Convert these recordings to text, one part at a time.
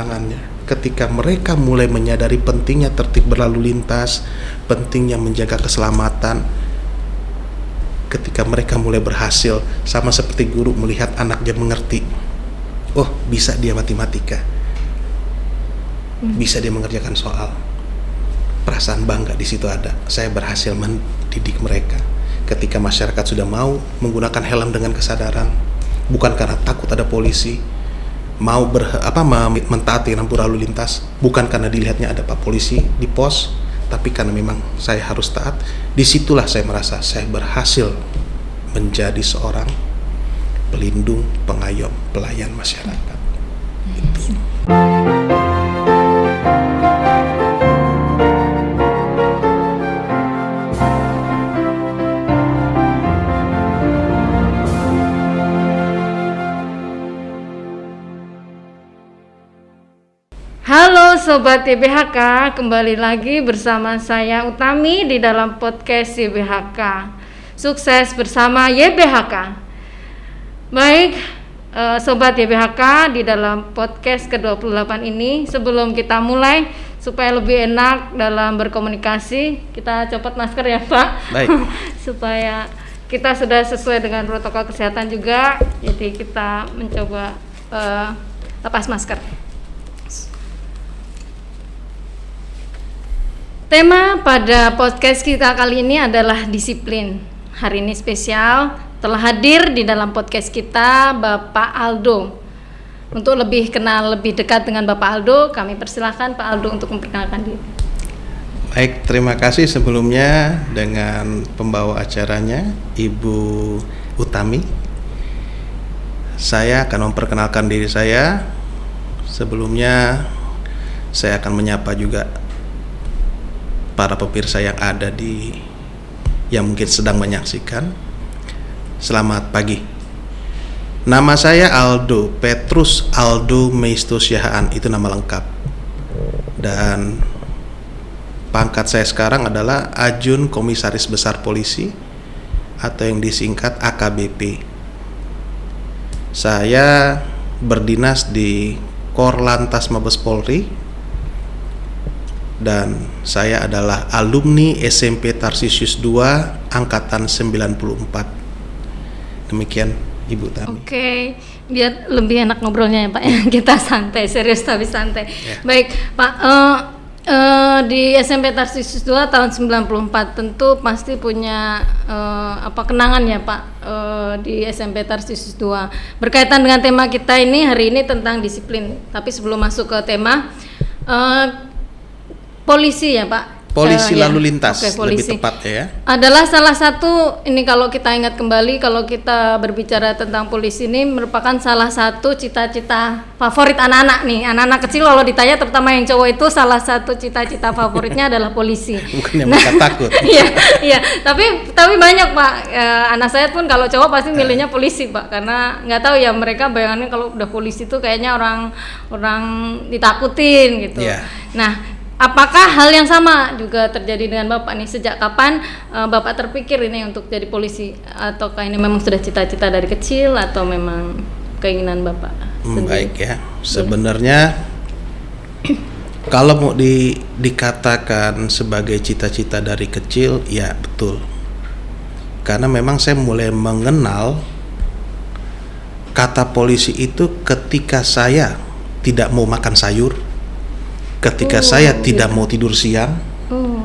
pasangannya. Ketika mereka mulai menyadari pentingnya tertib berlalu lintas, pentingnya menjaga keselamatan, ketika mereka mulai berhasil, sama seperti guru melihat anaknya mengerti, oh bisa dia matematika, bisa dia mengerjakan soal, perasaan bangga di situ ada. Saya berhasil mendidik mereka. Ketika masyarakat sudah mau menggunakan helm dengan kesadaran, bukan karena takut ada polisi, mau mentaati lampu lalu lintas, bukan karena dilihatnya ada Pak Polisi di pos, tapi karena memang saya harus taat. Disitulah saya merasa saya berhasil menjadi seorang pelindung, pengayom, pelayan masyarakat. Itu. Halo Sobat YBHK, kembali lagi bersama saya Utami di dalam podcast YBHK. Sukses bersama YBHK. Baik, Sobat YBHK, di dalam podcast ke-28 ini, sebelum kita mulai, supaya lebih enak dalam berkomunikasi, kita copot masker ya Pak. Baik. Supaya kita sudah sesuai dengan protokol kesehatan juga, jadi kita mencoba lepas masker. Tema pada podcast kita kali ini adalah disiplin. Hari ini spesial, telah hadir di dalam podcast kita Bapak Aldo. Untuk lebih kenal lebih dekat dengan Bapak Aldo, kami persilahkan Pak Aldo untuk memperkenalkan diri. Baik, terima kasih sebelumnya dengan pembawa acaranya Ibu Utami. Saya akan memperkenalkan diri saya. Sebelumnya saya akan menyapa juga para pemirsa yang ada yang mungkin sedang menyaksikan. Selamat pagi. Nama saya Aldo Petrus Aldo Meisto Siahaan, itu nama lengkap. Dan pangkat saya sekarang adalah Ajun Komisaris Besar Polisi atau yang disingkat AKBP. Saya berdinas di Korlantas Mabes Polri. Dan saya adalah alumni SMP Tarsisius 2 Angkatan 94. Demikian Ibu Tami. Oke, biar lebih enak ngobrolnya ya Pak ya. Kita santai, serius tapi santai. Ya. Baik Pak, di SMP Tarsisius 2 tahun 94 tentu pasti punya kenangan ya Pak di SMP Tarsisius 2. Berkaitan dengan tema kita ini hari ini tentang disiplin. Tapi sebelum masuk ke tema, polisi ya Pak? Polisi lalu lintas, okay, polisi. Lebih tepat ya. Adalah salah satu, ini kalau kita ingat kembali, kalau kita berbicara tentang polisi ini merupakan salah satu cita-cita favorit anak-anak nih. Anak-anak kecil kalau ditanya, terutama yang cowok itu, salah satu cita-cita favoritnya adalah polisi. Bukan yang mereka takut. Iya. Tapi banyak Pak, anak saya pun kalau cowok pasti milihnya polisi Pak, karena nggak tahu ya mereka bayangannya kalau udah polisi itu kayaknya orang ditakutin gitu. Yeah. Nah, apakah hal yang sama juga terjadi dengan Bapak nih? Sejak kapan Bapak terpikir ini untuk jadi polisi? Ataukah ini memang sudah cita-cita dari kecil atau memang keinginan Bapak sendiri? Baik ya, sebenarnya kalau mau dikatakan sebagai cita-cita dari kecil, ya betul. Karena memang saya mulai mengenal kata polisi itu ketika saya tidak mau makan sayur, ketika saya tidak mau tidur siang,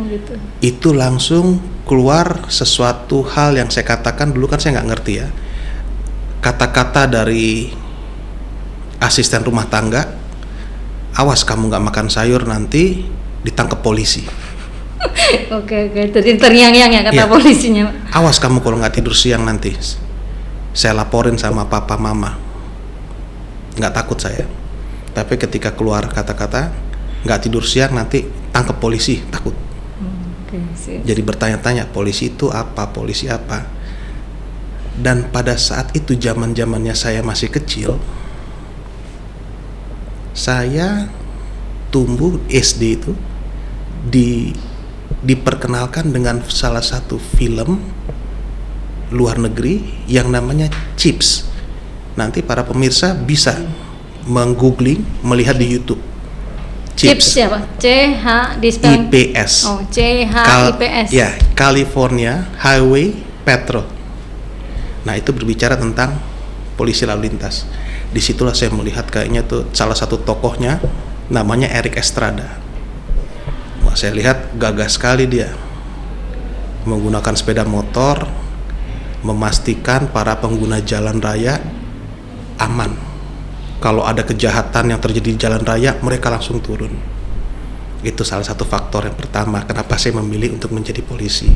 gitu. Itu langsung keluar sesuatu hal yang saya katakan dulu, kan saya nggak ngerti ya, kata-kata dari asisten rumah tangga, awas kamu nggak makan sayur nanti ditangkap polisi. Oke, jadi terngiang-ngiang ya kata polisinya. Awas kamu kalau nggak tidur siang nanti saya laporin sama papa mama. Nggak takut saya, tapi ketika keluar kata-kata nggak tidur siang nanti tangkap polisi, takut. Jadi bertanya-tanya, polisi itu apa, polisi apa. Dan pada saat itu zaman-zamannya saya masih kecil, saya tumbuh SD itu diperkenalkan dengan salah satu film luar negeri yang namanya Chips. Nanti para pemirsa bisa menggoogling, melihat di YouTube. CHIPS siapa? CH di spelling? IPS. Oh, CHIPS. Ya, California Highway Patrol. Nah, itu berbicara tentang polisi lalu lintas. Disitulah saya melihat kayaknya tuh salah satu tokohnya namanya Eric Estrada. Wah, saya lihat gagah sekali dia menggunakan sepeda motor, memastikan para pengguna jalan raya aman. Kalau ada kejahatan yang terjadi di jalan raya, mereka langsung turun. Itu salah satu faktor yang pertama kenapa saya memilih untuk menjadi polisi.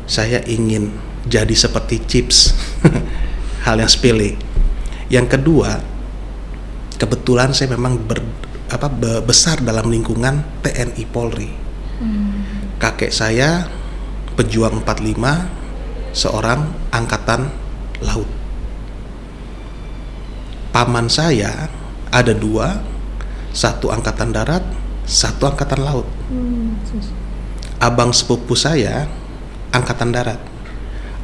Saya ingin jadi seperti CHIPS. Hal yang sepele. Yang kedua, kebetulan saya memang besar dalam lingkungan TNI Polri. Kakek saya pejuang 45, seorang angkatan laut. Paman saya ada 2, satu angkatan darat, satu angkatan laut. Abang sepupu saya angkatan darat.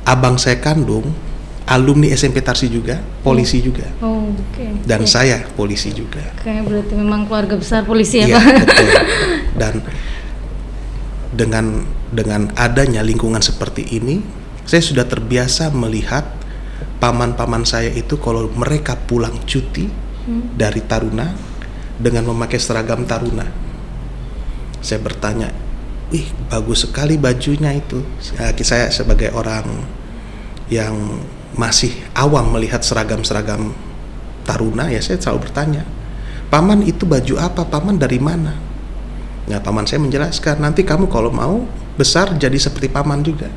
Abang saya kandung alumni SMP Tarsi juga, polisi juga. Oh, oke. Dan saya polisi juga. Kayak berarti memang keluarga besar polisi ya, Iya, Pak? betul. Dan dengan adanya lingkungan seperti ini, saya sudah terbiasa melihat paman-paman saya itu kalau mereka pulang cuti dari Taruna dengan memakai seragam Taruna. Saya bertanya, "Wih, bagus sekali bajunya itu." Saya sebagai orang yang masih awam melihat seragam-seragam Taruna, ya saya selalu bertanya, "Paman, itu baju apa? Paman dari mana?" Nah, paman saya menjelaskan, "Nanti kamu kalau mau besar jadi seperti paman juga.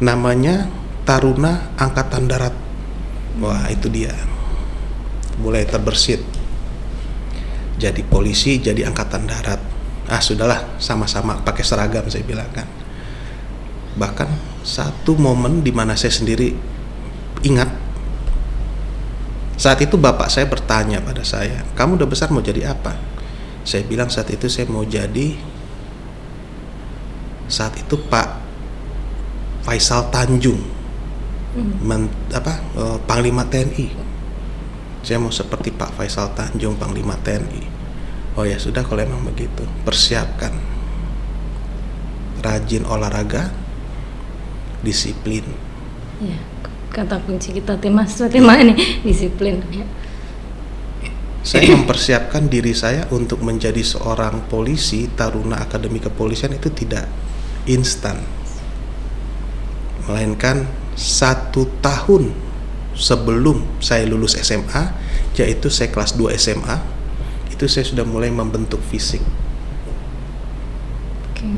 Namanya Taruna Angkatan Darat." Wah, itu dia. Mulai terbersit. Jadi polisi, jadi angkatan darat. Sudahlah, sama-sama pakai seragam, saya bilang kan. Bahkan satu momen di mana saya sendiri ingat, saat itu bapak saya bertanya pada saya, "Kamu udah besar mau jadi apa?" Saya bilang saat itu saya mau jadi, saat itu Pak Faisal Tanjung, Panglima TNI. Saya mau seperti Pak Faisal Tanjung, Panglima TNI. Oh ya sudah, kalau emang begitu, persiapkan. Rajin olahraga, disiplin. Ya, kata kunci kita tema ini disiplin. Ya. Saya mempersiapkan diri saya untuk menjadi seorang polisi Taruna Akademi Kepolisian itu tidak instan, melainkan 1 tahun sebelum saya lulus SMA, yaitu saya kelas 2 SMA, itu saya sudah mulai membentuk fisik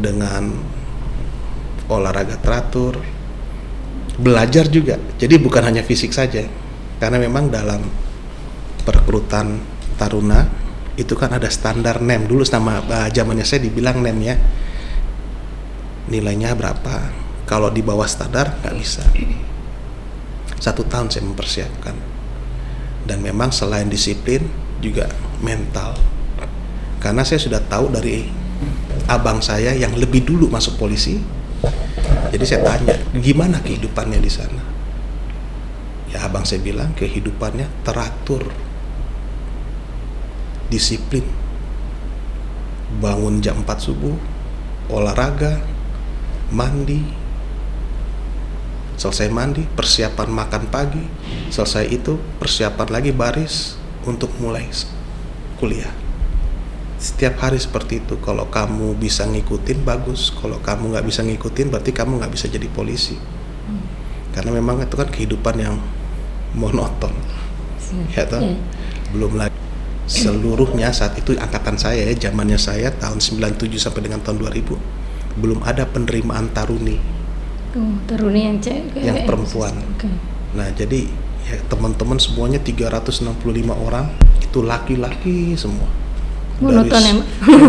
dengan olahraga teratur, belajar juga. Jadi bukan hanya fisik saja, karena memang dalam perekrutan Taruna itu kan ada standar NEM. Dulu zamannya saya dibilang NEM ya, nilainya berapa. Kalau di bawah standar nggak bisa. 1 tahun saya mempersiapkan. Dan memang selain disiplin juga mental. Karena saya sudah tahu dari abang saya yang lebih dulu masuk polisi. Jadi saya tanya, gimana kehidupannya di sana? Ya abang saya bilang kehidupannya teratur, disiplin. Bangun jam 4 subuh, olahraga, mandi. Selesai mandi, persiapan makan pagi. Selesai itu, persiapan lagi baris untuk mulai kuliah. Setiap hari seperti itu. Kalau kamu bisa ngikutin, bagus. Kalau kamu nggak bisa ngikutin, berarti kamu nggak bisa jadi polisi. Karena memang itu kan kehidupan yang monoton. Ya toh? Belum lagi seluruhnya saat itu angkatan saya ya, zamannya saya tahun 97 sampai dengan tahun 2000, belum ada penerimaan taruni. Taruni yang cewek, yang perempuan. Okay. Nah, jadi ya teman-teman semuanya 365 orang itu laki-laki semua.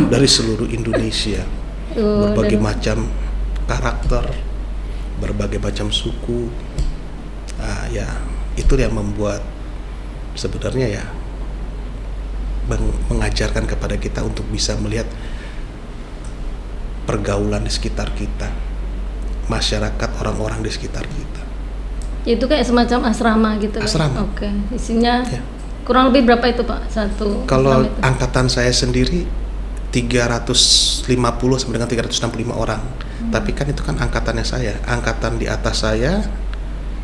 Dari seluruh Indonesia. Berbagai macam karakter, berbagai macam suku. Ya, itu yang membuat sebenarnya ya mengajarkan kepada kita untuk bisa melihat pergaulan di sekitar kita, masyarakat, orang-orang di sekitar kita. Itu kayak semacam asrama gitu. Asrama. Oke. Isinya kurang lebih berapa itu Pak satu? Kalau itu? angkatan saya sendiri 350 sampai dengan 365 orang. Tapi kan itu kan angkatannya saya. Angkatan di atas saya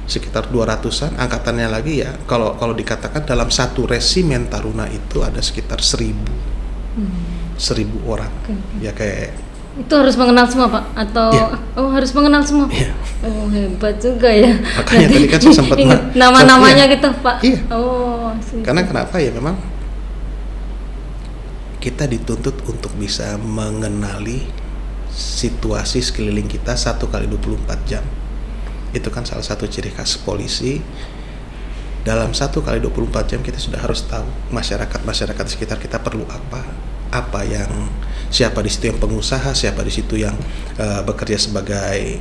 sekitar 200-an, angkatannya lagi ya kalau dikatakan dalam satu resimen Taruna itu ada sekitar 1.000 orang. Ya kayak itu harus mengenal semua Pak atau harus mengenal semua. Oh hebat juga ya. Makanya tadi kan saya sempat ingat nama-namanya gitu Pak. Iya. Oh. Karena kenapa ya, memang kita dituntut untuk bisa mengenali situasi sekeliling kita 1 kali 24 jam. Itu kan salah satu ciri khas polisi. Dalam 1 kali 24 jam kita sudah harus tahu masyarakat di sekitar kita perlu apa yang siapa di situ yang pengusaha, siapa di situ yang bekerja sebagai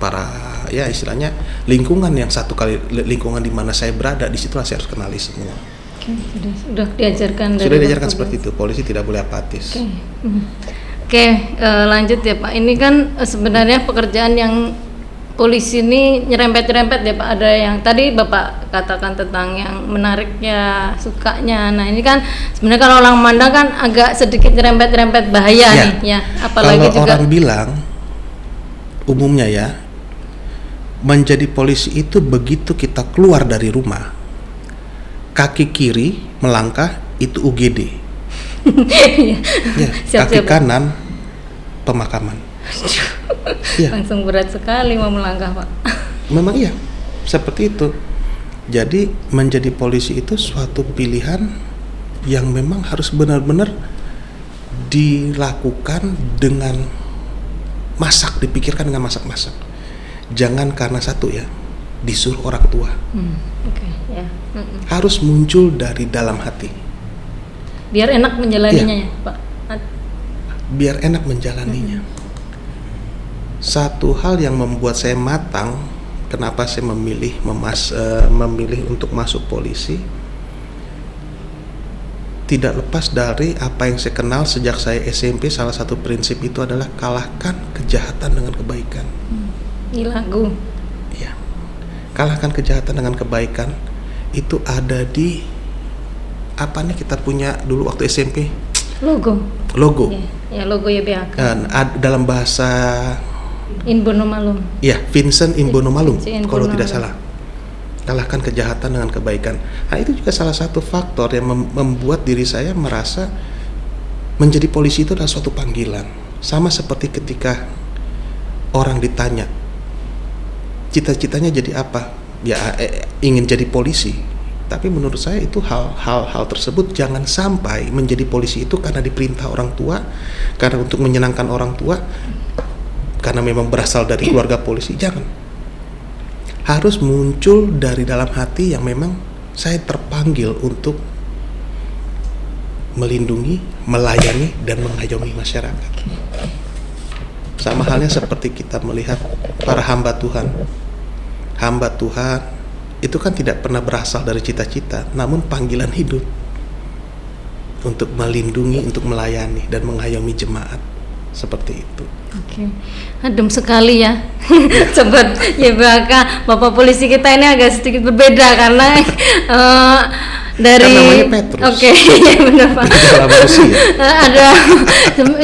para ya istilahnya lingkungan yang lingkungan di mana saya berada, di situlah saya harus kenali semua. Sudah diajarkan seperti itu. Polisi tidak boleh apatis. Oke, lanjut ya Pak. Ini kan sebenarnya pekerjaan yang polisi ini nyerempet-nyerempet ya Pak. Ada yang tadi Bapak katakan tentang yang menariknya, sukanya. Nah ini kan sebenarnya kalau orang memandang kan agak sedikit nyerempet-nyerempet bahaya nih ya. Apalagi kalau juga orang bilang umumnya ya, menjadi polisi itu begitu kita keluar dari rumah, kaki kiri melangkah itu UGD. Kaki kanan pemakaman. Langsung berat sekali mau melangkah Pak. Memang iya, seperti itu. Jadi menjadi polisi itu suatu pilihan yang memang harus benar-benar dilakukan dengan dipikirkan dengan masak-masak. Jangan karena satu ya, disuruh orang tua. Harus muncul dari dalam hati. Biar enak menjalaninya ya Pak. Biar enak menjalaninya. Satu hal yang membuat saya matang, kenapa saya memilih untuk masuk polisi, tidak lepas dari apa yang saya kenal sejak saya SMP. Salah satu prinsip itu adalah kalahkan kejahatan dengan kebaikan. Ini lagu. Iya. Kalahkan kejahatan dengan kebaikan itu ada di apa nih kita punya dulu waktu SMP? Logo. Ya logo YBAK. Dalam bahasa Imbono Malum. Ya, Vincent Imbono Malum kalau tidak salah. Kalahkan kejahatan dengan kebaikan. Nah, itu juga salah satu faktor yang membuat diri saya merasa menjadi polisi itu adalah suatu panggilan. Sama seperti ketika orang ditanya, cita-citanya jadi apa? Ya, ingin jadi polisi. Tapi menurut saya itu hal tersebut jangan sampai menjadi polisi itu karena diperintah orang tua, karena untuk menyenangkan orang tua, karena memang berasal dari keluarga polisi. Jangan. Harus muncul dari dalam hati yang memang saya terpanggil untuk melindungi, melayani, dan mengayomi masyarakat. Sama halnya seperti kita melihat para hamba Tuhan. Hamba Tuhan itu kan tidak pernah berasal dari cita-cita, namun panggilan hidup untuk melindungi, untuk melayani dan mengayomi jemaat seperti itu. Oke, adem sekali ya. Sobat YBAK, Bapak polisi kita ini agak sedikit berbeda karena dari kan namanya Petrus. Oke, ya benar Pak. Ada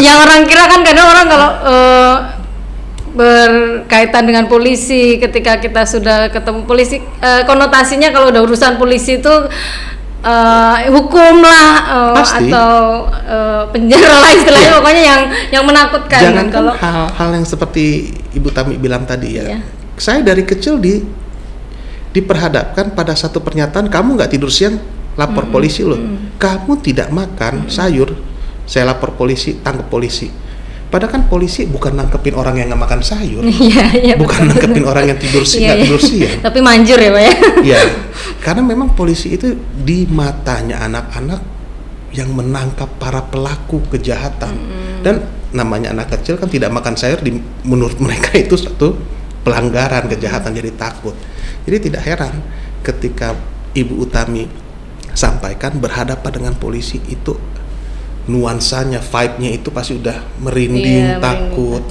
yang orang kira kan kadang orang kalau berkaitan dengan polisi, ketika kita sudah ketemu polisi, konotasinya kalau udah urusan polisi itu hukum lah atau penjara lah istilahnya, pokoknya yang menakutkan. Jangan kalau hal yang seperti Ibu Tami bilang tadi ya. Saya dari kecil diperhadapkan pada satu pernyataan, kamu nggak tidur siang lapor polisi loh. Kamu tidak makan sayur, saya lapor polisi, tangkap polisi. Padahal kan polisi bukan nangkepin orang yang nggak makan sayur, bukan nangkepin orang yang tidur siang, tidur siang. Tapi manjur ya Pak ya. Iya, karena memang polisi itu di matanya anak-anak yang menangkap para pelaku kejahatan. Dan namanya anak kecil kan tidak makan sayur, menurut mereka itu satu pelanggaran kejahatan, jadi takut. Jadi tidak heran ketika Ibu Utami sampaikan berhadapan dengan polisi itu nuansanya, vibe-nya itu pasti udah merinding, takut.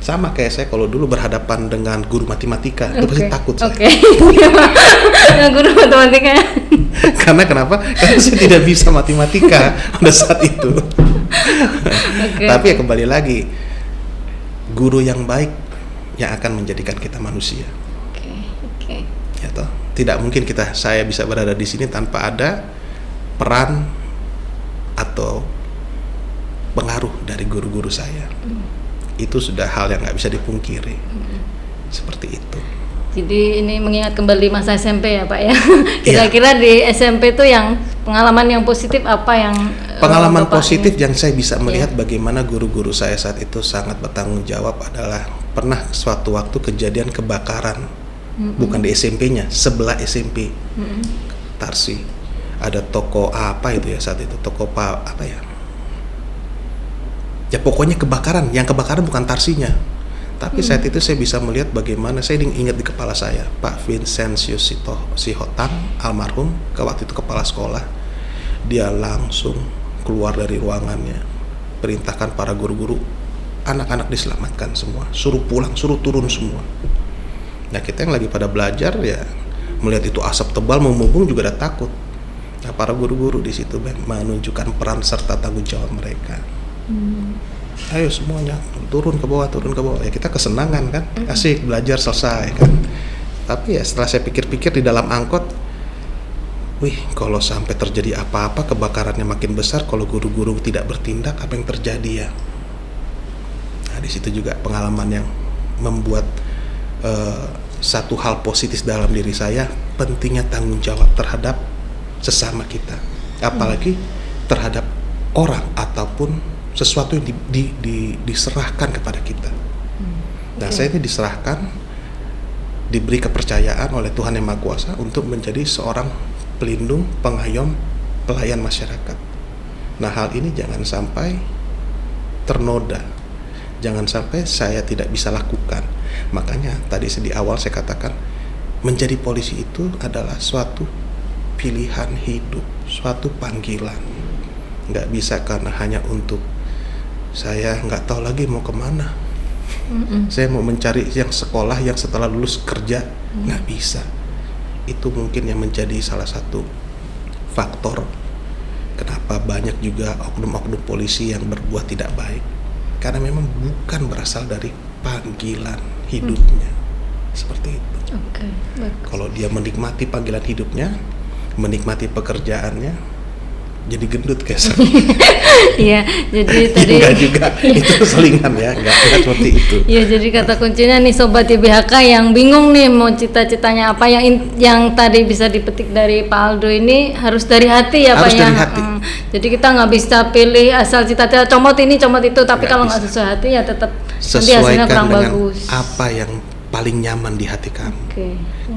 Sama kayak saya kalau dulu berhadapan dengan guru matematika, itu pasti takut saya. Oke. Guru matematika. Karena kenapa? Karena saya tidak bisa matematika pada saat itu. Tapi ya kembali lagi, guru yang baik yang akan menjadikan kita manusia. Oke. Ya toh, tidak mungkin saya bisa berada di sini tanpa ada peran atau pengaruh dari guru-guru saya. Itu sudah hal yang nggak bisa dipungkiri. Seperti itu. Jadi ini mengingat kembali masa SMP ya Pak ya. Kira-kira di SMP itu yang pengalaman yang positif apa yang pengalaman positif yang saya bisa melihat bagaimana guru-guru saya saat itu sangat bertanggung jawab adalah pernah suatu waktu kejadian kebakaran. Bukan di SMP-nya, sebelah SMP. Tarsi. Ada toko apa itu ya saat itu? Toko apa ya? Ya pokoknya kebakaran. Yang kebakaran bukan Tarsinya. Tapi saat itu saya bisa melihat bagaimana, saya ingat di kepala saya, Pak Vincentius Sihotang, almarhum, waktu itu kepala sekolah. Dia langsung keluar dari ruangannya, perintahkan para guru-guru, anak-anak diselamatkan semua, suruh pulang, suruh turun semua. Nah kita yang lagi pada belajar ya, melihat itu asap tebal membumbung juga udah takut. Nah para guru-guru di situ menunjukkan peran serta tanggung jawab mereka. Ayo semuanya turun ke bawah ya kita kesenangan kan, asik belajar selesai kan. Tapi ya setelah saya pikir-pikir di dalam angkot, wih kalau sampai terjadi apa-apa kebakarannya makin besar kalau guru-guru tidak bertindak, apa yang terjadi ya? Nah di situ juga pengalaman yang membuat satu hal positif dalam diri saya, pentingnya tanggung jawab terhadap sesama kita, apalagi terhadap orang ataupun sesuatu yang diserahkan kepada kita. Nah saya ini diserahkan, diberi kepercayaan oleh Tuhan Yang Maha Kuasa untuk menjadi seorang pelindung, pengayom, pelayan masyarakat. Nah hal ini jangan sampai ternoda, jangan sampai saya tidak bisa lakukan. Makanya tadi di awal saya katakan, menjadi polisi itu adalah suatu pilihan hidup, suatu panggilan. Nggak bisa karena hanya untuk saya nggak tahu lagi mau kemana. Saya mau mencari yang sekolah yang setelah lulus kerja, nggak bisa. Itu mungkin yang menjadi salah satu faktor kenapa banyak juga oknum-oknum polisi yang berbuat tidak baik, karena memang bukan berasal dari panggilan hidupnya. Seperti itu. Kalau dia menikmati panggilan hidupnya, menikmati pekerjaannya, jadi gendut kayak saya. Iya, jadi tadi enggak juga, itu selingan ya, enggak seperti itu. Iya, jadi kata kuncinya nih Sobat YBHK yang bingung nih mau cita-citanya apa, yang tadi bisa dipetik dari Pak Aldo ini harus dari hati ya Pak ya. Harus dari hati. Jadi kita nggak bisa pilih asal cita-cita comot ini comot itu, tapi kalau nggak sesuai hati ya tetap nanti hasilnya kurang bagus. Apa yang paling nyaman di hati kamu.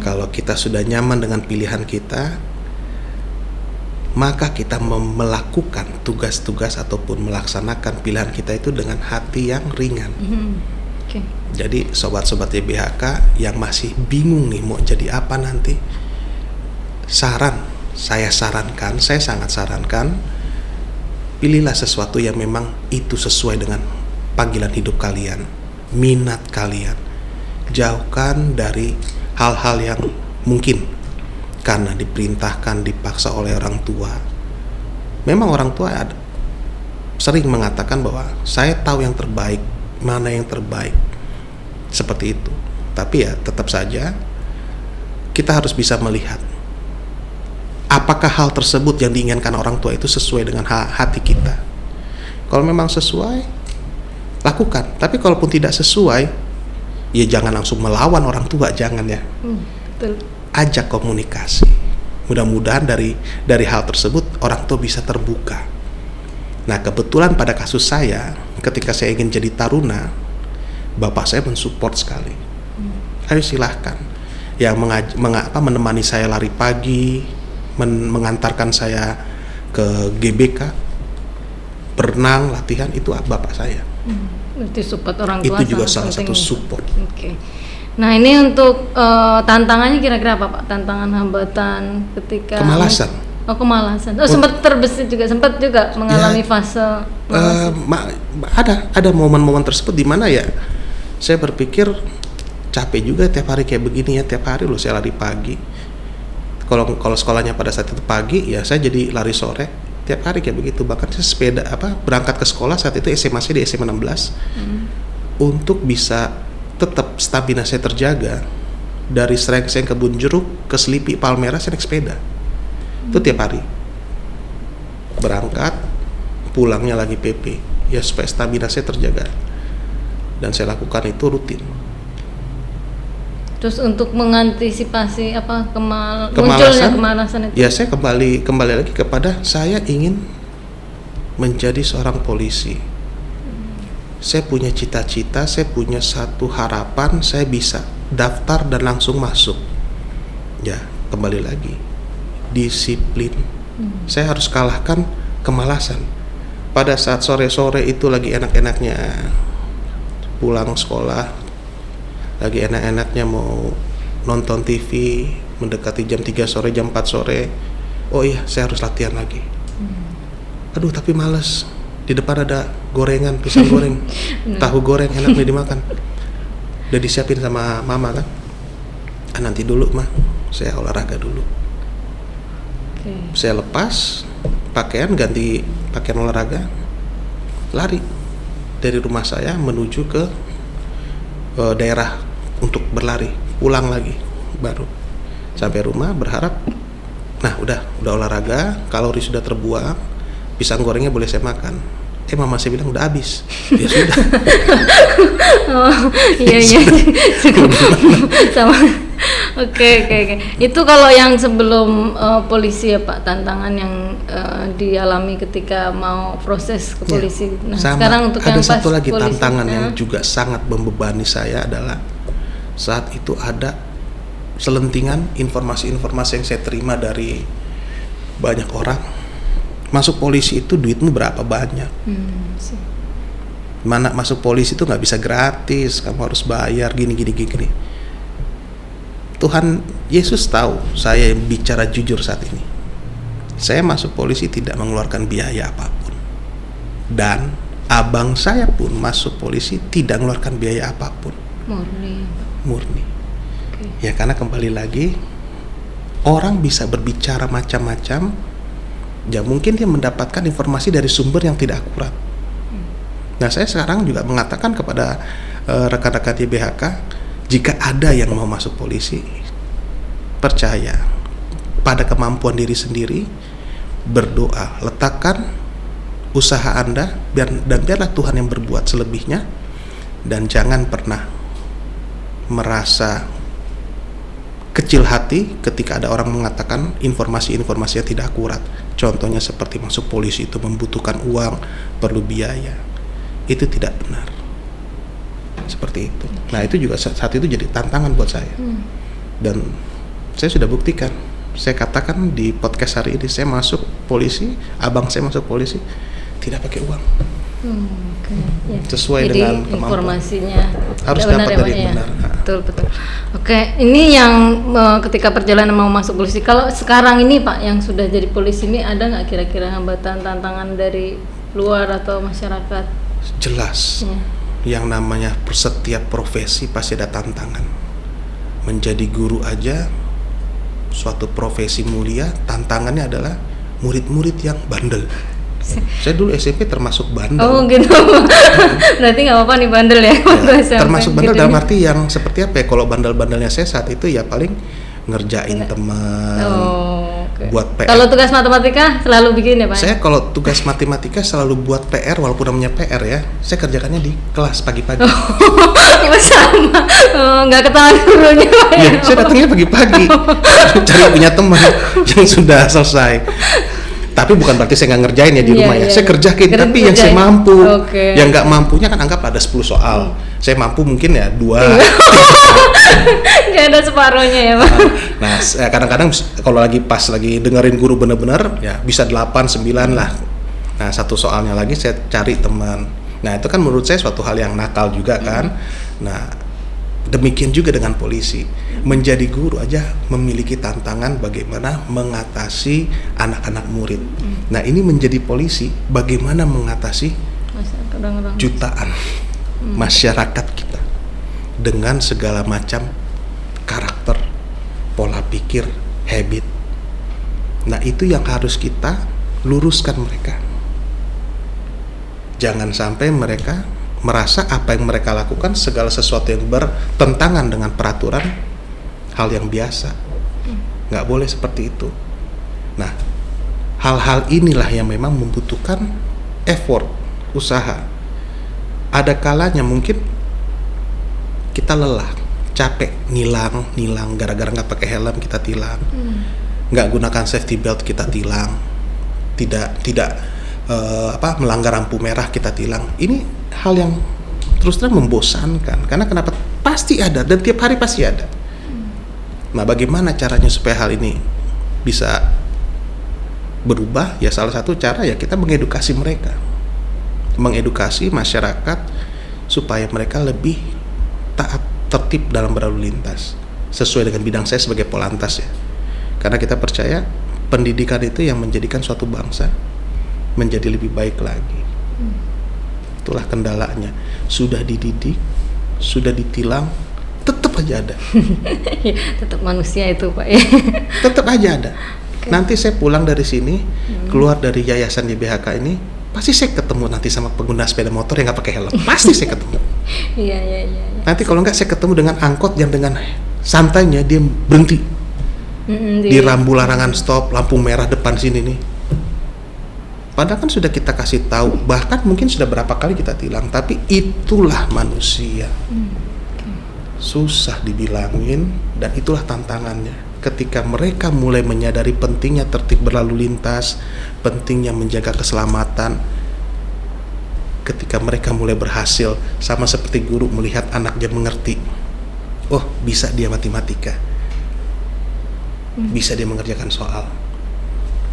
Kalau kita sudah nyaman dengan pilihan kita, maka kita melakukan tugas-tugas ataupun melaksanakan pilihan kita itu dengan hati yang ringan. Jadi sobat-sobat YBHK yang masih bingung nih mau jadi apa nanti, saya sangat sarankan, pilihlah sesuatu yang memang itu sesuai dengan panggilan hidup kalian, minat kalian. Jauhkan dari hal-hal yang mungkin karena diperintahkan, dipaksa oleh orang tua. Memang orang tua sering mengatakan bahwa saya tahu yang terbaik, mana yang terbaik, seperti itu. Tapi ya tetap saja kita harus bisa melihat apakah hal tersebut yang diinginkan orang tua itu sesuai dengan hati kita. Kalau memang sesuai, lakukan. Tapi kalaupun tidak sesuai, ya jangan langsung melawan orang tua, jangan ya. Betul. Ajak komunikasi. Mudah-mudahan dari hal tersebut orang tua bisa terbuka. Nah kebetulan pada kasus saya, ketika saya ingin jadi taruna, bapak saya mensupport sekali. Ayo silahkan. Yang menemani saya lari pagi, mengantarkan saya ke GBK, berenang, latihan, itu bapak saya. Berarti support orang tua itu juga salah satu support. Nah ini untuk tantangannya kira-kira apa Pak? Tantangan hambatan ketika kemalasan. Kemalasan. Sempat terbesit juga, sempat juga mengalami fase ada momen-momen tersebut di mana ya Saya berpikir capek juga tiap hari kayak begini ya, tiap hari loh saya lari pagi. Kalau sekolahnya pada saat itu pagi, ya saya jadi lari sore. Tiap hari kayak begitu. Bahkan saya berangkat ke sekolah saat itu SMA saya di SMA 16. Untuk bisa tetap stamina saya terjaga, dari Srengseng Kebun Jeruk ke Selipi Palmerah saya naik sepeda. Itu tiap hari. Berangkat, pulangnya lagi PP. Ya supaya stamina saya terjaga. Dan saya lakukan itu rutin. Terus untuk mengantisipasi munculnya kemalasan itu? Ya saya kembali lagi kepada saya ingin menjadi seorang polisi. Saya punya cita-cita, saya punya satu harapan, saya bisa daftar dan langsung masuk. Ya kembali lagi disiplin. Saya harus kalahkan kemalasan. Pada saat sore-sore itu lagi enak-enaknya pulang sekolah, lagi enak-enaknya mau nonton TV, mendekati jam 3 sore, jam 4 sore, oh iya saya harus latihan lagi. Aduh tapi males, di depan ada gorengan, pisang goreng, tahu goreng enak nih dimakan, udah disiapin sama mama kan. Nanti dulu mah, saya olahraga dulu. Saya lepas pakaian, ganti pakaian olahraga, lari dari rumah saya menuju ke daerah untuk berlari, pulang lagi baru sampai rumah berharap udah olahraga, kalori sudah terbuang, pisang gorengnya boleh saya makan. Mama saya bilang udah habis. Ya sudah. Iya cukup sama. Oke. Itu kalau yang sebelum polisi ya Pak, tantangan yang dialami ketika mau proses ke polisi. Nah, sekarang untuk ada yang satu lagi polisi, tantangan yang juga sangat membebani saya adalah saat itu ada selentingan informasi-informasi yang saya terima dari banyak orang. Masuk polisi itu duitmu berapa banyak? Mana masuk polisi itu nggak bisa gratis, kamu harus bayar gini. Tuhan Yesus tahu saya bicara jujur saat ini. Saya masuk polisi tidak mengeluarkan biaya apapun. Dan abang saya pun masuk polisi tidak mengeluarkan biaya apapun. Murni. Ya karena kembali lagi, orang bisa berbicara macam-macam. Ya mungkin dia mendapatkan informasi dari sumber yang tidak akurat. Nah saya sekarang juga mengatakan kepada rekan-rekan di BHK, jika ada yang mau masuk polisi, percaya pada kemampuan diri sendiri, berdoa, letakkan usaha Anda, dan biarlah Tuhan yang berbuat selebihnya, dan jangan pernah merasa kecil hati ketika ada orang mengatakan informasi-informasi yang tidak akurat. Contohnya seperti masuk polisi itu membutuhkan uang, perlu biaya. Itu tidak benar. Seperti itu. Nah itu juga saat itu jadi tantangan buat saya. Dan saya sudah buktikan. Saya katakan di podcast hari ini, saya masuk polisi, abang saya masuk polisi tidak pakai uang. Sesuai jadi dengan kemampuan. Informasinya harus dapat dari yang benar. Betul. Oke, ini yang ketika perjalanan mau masuk polisi. Kalau sekarang ini Pak yang sudah jadi polisi ini, ada nggak kira-kira hambatan, tantangan dari luar atau masyarakat? Jelas. Yang namanya setiap profesi pasti ada tantangan. Menjadi guru aja suatu profesi mulia, tantangannya adalah murid-murid yang bandel. Saya dulu SMP termasuk bandel. Oh gitu. Berarti nggak apa-apa nih bandel ya? Termasuk bandel gitu dalam arti yang seperti apa ya? Kalau bandel-bandelnya saya saat itu ya paling ngerjain teman. Buat PR. Kalau tugas matematika selalu bikin ya Pak? Saya kalau tugas matematika selalu buat PR, walaupun namanya PR ya, saya kerjakannya di kelas pagi-pagi. Sama. Nggak ketahuan gurunya Pak ya? Saya datangnya pagi-pagi, cari punya teman yang sudah selesai. Tapi bukan berarti saya nggak ngerjain ya di rumah ya. Saya kerjain, tapi yang saya mampu. Yang nggak mampunya kan anggap ada 10 soal. Saya mampu mungkin ya 2. Nggak ada separohnya ya Pak. Nah kadang-kadang kalau pas lagi dengerin guru bener-bener ya bisa 8, 9 lah. Nah satu soalnya lagi saya cari teman. Nah itu kan menurut saya suatu hal yang nakal juga kan. Nah demikian juga dengan polisi. Menjadi guru aja memiliki tantangan bagaimana mengatasi anak-anak murid. Nah ini menjadi polisi bagaimana mengatasi jutaan masyarakat kita. dengan segala macam karakter, pola pikir, habit. Nah, itu yang harus kita luruskan mereka. Jangan sampai mereka merasa apa yang mereka lakukan segala sesuatu yang bertentangan dengan peraturan hal yang biasa. Nggak boleh seperti itu. Nah, hal-hal inilah yang memang membutuhkan effort, usaha. Ada kalanya mungkin kita lelah, capek, nilang gara-gara nggak pakai helm kita tilang, nggak gunakan safety belt kita tilang, tidak melanggar lampu merah kita tilang. Ini hal yang terus terang membosankan, karena kenapa? Pasti ada, dan tiap hari pasti ada. Nah, bagaimana caranya supaya hal ini bisa berubah? Ya salah satu cara ya kita mengedukasi mereka, mengedukasi masyarakat supaya mereka lebih taat, tertib dalam berlalu lintas sesuai dengan bidang saya sebagai Polantas ya. Karena kita percaya pendidikan itu yang menjadikan suatu bangsa menjadi lebih baik lagi. Itulah kendalanya. Sudah dididik, sudah ditilang, tetap aja ada. Tetap manusia itu Pak ya. Tetap aja ada. Nanti saya pulang dari sini, keluar dari yayasan YBHK ini, pasti saya ketemu nanti sama pengguna sepeda motor yang nggak pakai helm. Pasti saya ketemu. Iya. Nanti kalau nggak, saya ketemu dengan angkot yang dengan santainya dia berhenti di rambu larangan stop, lampu merah depan sini nih. Padahal kan sudah kita kasih tahu, bahkan mungkin sudah berapa kali kita tilang, tapi itulah manusia. Susah dibilangin, dan itulah tantangannya. Ketika mereka mulai menyadari pentingnya tertib berlalu lintas, pentingnya menjaga keselamatan, ketika mereka mulai berhasil, sama seperti guru melihat anaknya mengerti, oh bisa dia matematika, bisa dia mengerjakan soal,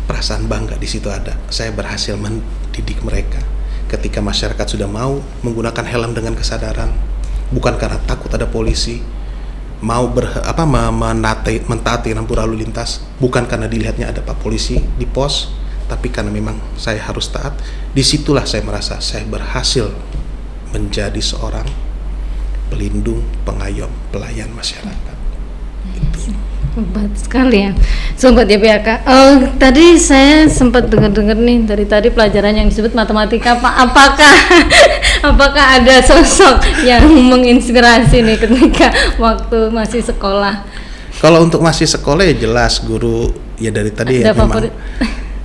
perasaan bangga di situ ada. Saya berhasil mendidik mereka. Ketika masyarakat sudah mau menggunakan helm dengan kesadaran, bukan karena takut ada polisi, mau mentaati lampu lalu lintas, bukan karena dilihatnya ada Pak Polisi di pos, tapi karena memang saya harus taat. Disitulah saya merasa saya berhasil menjadi seorang pelindung, pengayom, pelayan masyarakat. Itu. Hebat sekali ya Sobat YBHK. Tadi saya sempat dengar nih dari tadi pelajaran yang disebut matematika Pak. Apakah ada sosok yang menginspirasi nih ketika waktu masih sekolah? Kalau untuk masih sekolah ya jelas guru ya dari tadi ada ya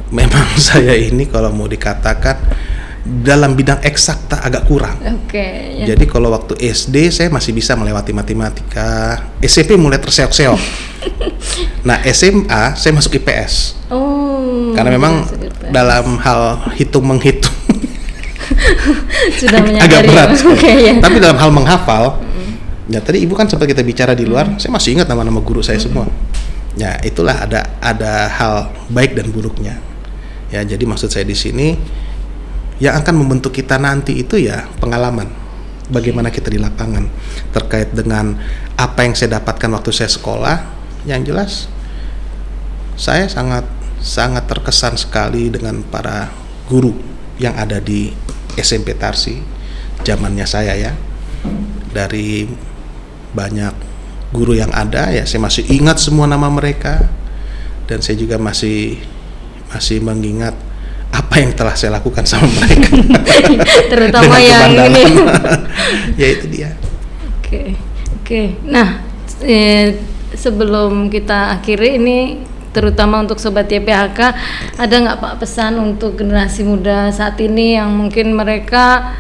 memang saya ini kalau mau dikatakan dalam bidang eksakta agak kurang. Ya. Jadi kalau waktu SD saya masih bisa melewati matematika, SMP mulai terseok-seok. Nah, SMA saya masuk IPS. Karena memang dalam hal hitung-menghitung sudah agak berat. Ya. Tapi dalam hal menghafal, ya tadi Ibu kan sempat kita bicara di luar, saya masih ingat nama-nama guru saya semua. Ya, itulah ada hal baik dan buruknya. Ya, jadi maksud saya di sini yang akan membentuk kita nanti itu ya pengalaman. Bagaimana kita di lapangan terkait dengan apa yang saya dapatkan waktu saya sekolah. Yang jelas saya sangat terkesan sekali dengan para guru yang ada di SMP Tarsi zamannya saya ya. Dari banyak guru yang ada ya, saya masih ingat semua nama mereka, dan saya juga masih mengingat apa yang telah saya lakukan sama mereka. Terutama yang ini. Ya itu dia. Oke. Nah, sebelum kita akhiri ini, terutama untuk Sobat YBHK, ada nggak Pak pesan untuk generasi muda saat ini yang mungkin mereka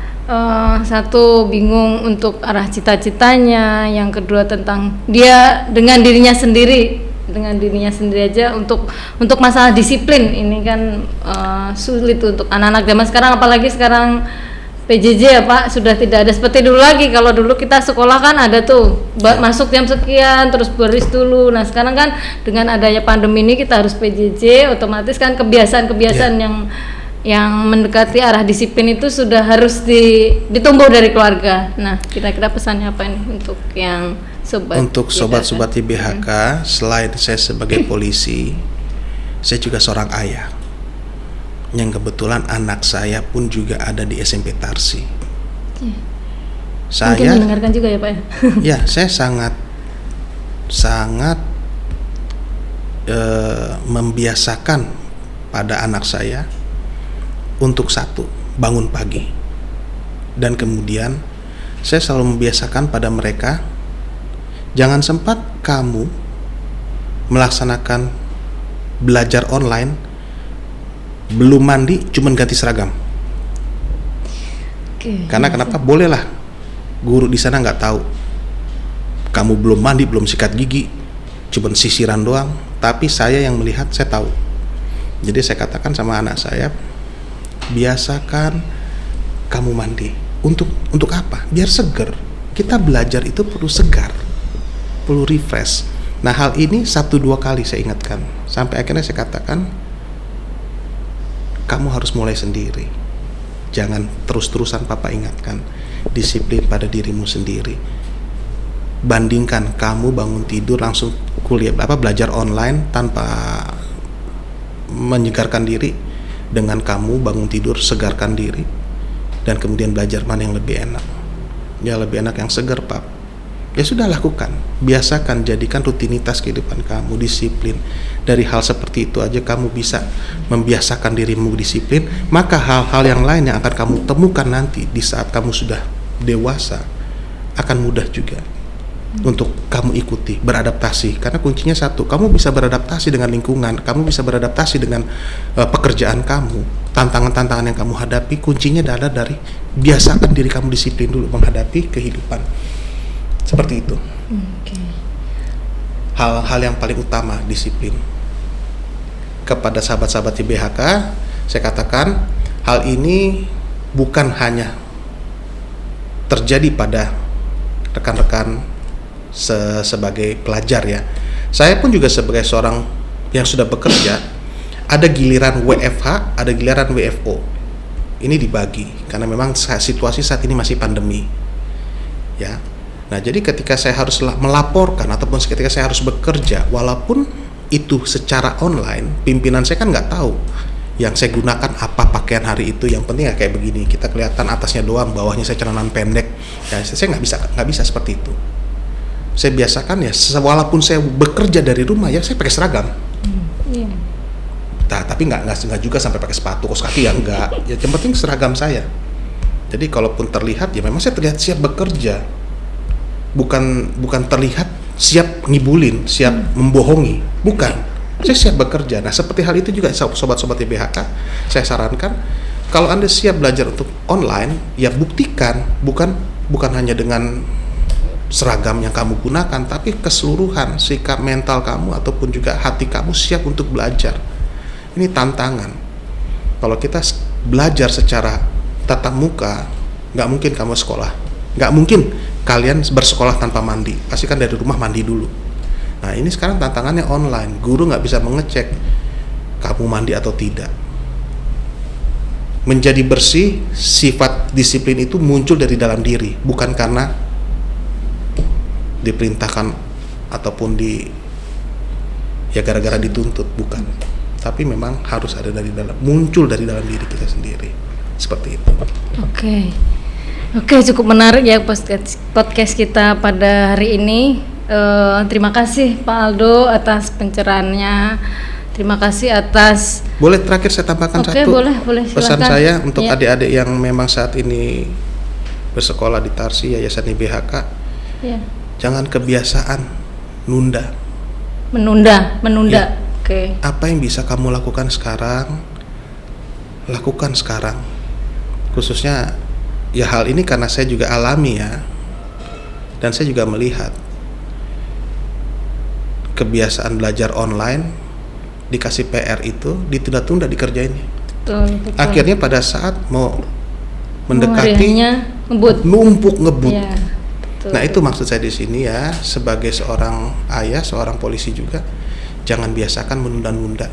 satu bingung untuk arah cita-citanya, yang kedua tentang dia dengan dirinya sendiri aja untuk masalah disiplin ini kan sulit untuk anak-anak zaman sekarang, apalagi sekarang PJJ ya Pak, sudah tidak ada seperti dulu lagi. Kalau dulu kita sekolah kan ada tuh masuk jam sekian terus baris dulu. Nah sekarang kan dengan adanya pandemi ini kita harus PJJ, otomatis kan kebiasaan-kebiasaan yang mendekati arah disiplin itu sudah harus ditumbuh dari keluarga. Nah kira-kira pesannya apa ini untuk yang sobat-sobat YBHK? Selain saya sebagai polisi, saya juga seorang ayah yang kebetulan anak saya pun juga ada di SMP Tarsi. Mungkin mendengarkan juga ya Pak ya. Ya, saya sangat membiasakan pada anak saya untuk satu, bangun pagi. Dan kemudian saya selalu membiasakan pada mereka, jangan sempat kamu melaksanakan belajar online belum mandi, cuman ganti seragam. Karena kenapa? Bolehlah guru di sana nggak tahu kamu belum mandi, belum sikat gigi, cuman sisiran doang, tapi saya yang melihat, saya tahu. Jadi saya katakan sama anak saya, biasakan kamu mandi. Untuk apa? Biar seger. Kita belajar itu perlu segar, perlu refresh. Nah, hal ini 1-2 kali saya ingatkan, sampai akhirnya saya katakan, kamu harus mulai sendiri. Jangan terus-terusan papa ingatkan. Disiplin pada dirimu sendiri. Bandingkan kamu bangun tidur langsung belajar online tanpa menyegarkan diri, dengan kamu bangun tidur segarkan diri dan kemudian belajar, mana yang lebih enak? Ya lebih enak yang segar, Pak. Ya sudah, lakukan, biasakan, jadikan rutinitas kehidupan kamu, disiplin. Dari hal seperti itu aja kamu bisa membiasakan dirimu disiplin, maka hal-hal yang lain yang akan kamu temukan nanti di saat kamu sudah dewasa akan mudah juga untuk kamu ikuti, beradaptasi. Karena kuncinya satu, kamu bisa beradaptasi dengan lingkungan, kamu bisa beradaptasi dengan pekerjaan kamu, tantangan-tantangan yang kamu hadapi. Kuncinya adalah dari biasakan diri kamu disiplin dulu menghadapi kehidupan. Seperti itu. Hal-hal yang paling utama, disiplin. Kepada sahabat-sahabat di BHK, saya katakan hal ini bukan hanya terjadi pada rekan-rekan sebagai pelajar ya. Saya pun juga sebagai seorang yang sudah bekerja, ada giliran WFH, ada giliran WFO. Ini dibagi karena memang situasi saat ini masih pandemi. Ya. Nah, jadi ketika saya harus melaporkan ataupun ketika saya harus bekerja, walaupun itu secara online, pimpinan saya kan nggak tahu yang saya gunakan apa pakaian hari itu. Yang penting ya kayak begini, kita kelihatan atasnya doang, bawahnya saya celanaan pendek. Ya, saya nggak bisa seperti itu. Saya biasakan ya, walaupun saya bekerja dari rumah ya, saya pakai seragam. Nah, tapi nggak juga sampai pakai sepatu, kaos kaki ya enggak. Ya, yang penting seragam saya. Jadi kalaupun terlihat ya memang saya terlihat siap bekerja. Bukan terlihat siap ngibulin, siap membohongi. Bukan. Saya siap bekerja. Nah, seperti hal itu juga sobat-sobat YBHK, saya sarankan kalau Anda siap belajar untuk online, ya buktikan bukan hanya dengan seragam yang kamu gunakan, tapi keseluruhan sikap mental kamu ataupun juga hati kamu siap untuk belajar. Ini tantangan. Kalau kita belajar secara tatap muka, nggak mungkin kamu sekolah, nggak mungkin kalian bersekolah tanpa mandi, pasti kan dari rumah mandi dulu. Nah, ini sekarang tantangannya online, guru nggak bisa mengecek kamu mandi atau tidak. Menjadi bersih, sifat disiplin itu muncul dari dalam diri, bukan karena diperintahkan ataupun gara-gara dituntut, bukan. Tapi memang harus ada muncul dari dalam diri kita sendiri, seperti itu. Oke, cukup menarik ya podcast kita pada hari ini. Terima kasih Pak Aldo atas pencerahannya. Terima kasih atas. Boleh terakhir saya tambahkan satu. Boleh. Pesan saya untuk adik-adik yang memang saat ini bersekolah di Tarsi Yayasan YBHK. Ya. Jangan kebiasaan menunda. Ya. Oke. Apa yang bisa kamu lakukan sekarang, lakukan sekarang. Khususnya ya hal ini karena saya juga alami ya, dan saya juga melihat kebiasaan belajar online, dikasih PR itu ditunda-tunda dikerjainnya. Betul. Akhirnya pada saat mau mendekati numpuk ngebut. Ya. Nah, itu maksud saya di sini ya, sebagai seorang ayah, seorang polisi juga, jangan biasakan menunda-nunda.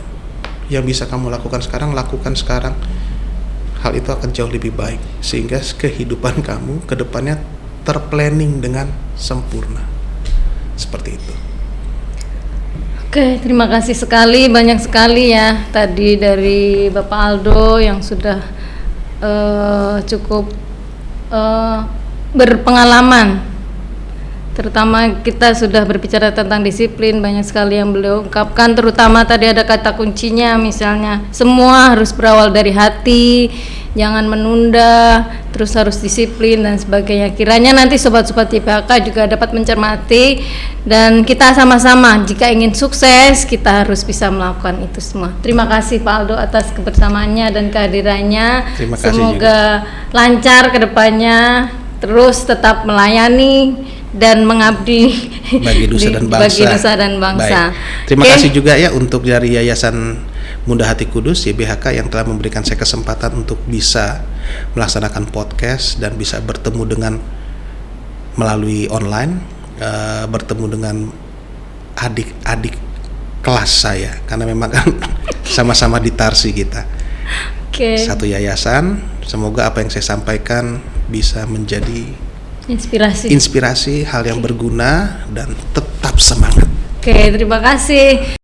Yang bisa kamu lakukan sekarang, lakukan sekarang. Hal itu akan jauh lebih baik, sehingga kehidupan kamu ke depannya terplanning dengan sempurna. Seperti itu. Oke, terima kasih sekali, banyak sekali ya tadi dari Bapak Aldo yang sudah cukup berpengalaman. Terutama kita sudah berbicara tentang disiplin, banyak sekali yang beliau ungkapkan, terutama tadi ada kata kuncinya misalnya semua harus berawal dari hati, jangan menunda, terus harus disiplin dan sebagainya. Kiranya nanti sobat-sobat YPHK juga dapat mencermati, dan kita sama-sama jika ingin sukses kita harus bisa melakukan itu semua. Terima kasih Pak Aldo atas kebersamaannya dan kehadirannya. Terima kasih Semoga lancar ke depannya, terus tetap melayani dan mengabdi bagi nusa dan bangsa. Bagi nusa dan bangsa. Baik. Terima kasih juga ya untuk dari Yayasan Muda Hati Kudus YBHK yang telah memberikan saya kesempatan untuk bisa melaksanakan podcast dan bisa bertemu dengan melalui online, bertemu dengan adik-adik kelas saya karena memang kan sama-sama di Tarsi kita. Satu yayasan. Semoga apa yang saya sampaikan bisa menjadi inspirasi, hal yang berguna dan tetap semangat. Oke, terima kasih.